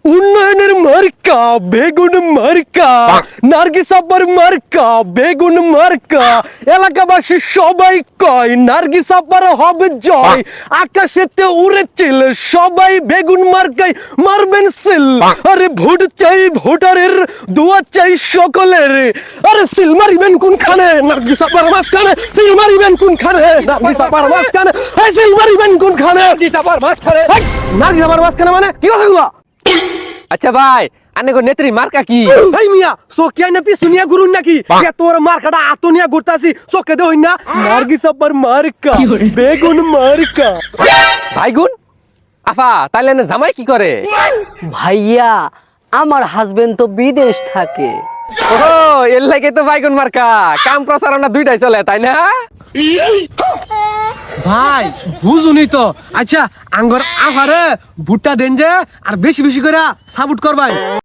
উন্নয়নের মার্কা বেগুন মার্কা, নার্গিস আপার মার্কা বেগুন মার্কা। এলাকাবাসী সবাই কয় নার্গিস আপার হবে জয়। আকাশেতে উড়েছিল সবাই বেগুন মার্কায় মারবেন সিল। আরে ভোট চাই ভোটারের, দোয়া চাই সকলের। আরে সিল মারিবেন কোনখানে? নার্গিস আপার মাঝখানে। সিল মারিবেন কোনখানে? নার্গিস আপার মাঝখানে। এই সিল মারিবেন কোনখানে? নার্গিস আপার মাঝখানে। নার্গিস আপার মাঝখানে মানে কি কথা গুলো? আচ্ছা ভাই, আনে গো নেত্রী মার্কা কি? এই মিয়া সোকিয়া না পিছুনিয়া গুরুন নাকি? কে তোর মার্কাটা আতনিয়া ঘুরতাছি চোখে দে হই না? নার্গিস আপার মার্কা বেগুন মার্কা। ভাইগুন আফা, তাইলে না জামাই কি করে? ভাইয়া আমার হাজবেন্ড তো বিদেশ থাকে। ও এর লাগে তো বাইগুন মার্কা কাম প্রচারণা দুইটাই চলে, তাই না? ভাই বুঝুনি তো। আচ্ছা আঙ্গর আহারে ভুট্টা দেন যে আর বেশি বেশি করে সাপোর্ট করবাই।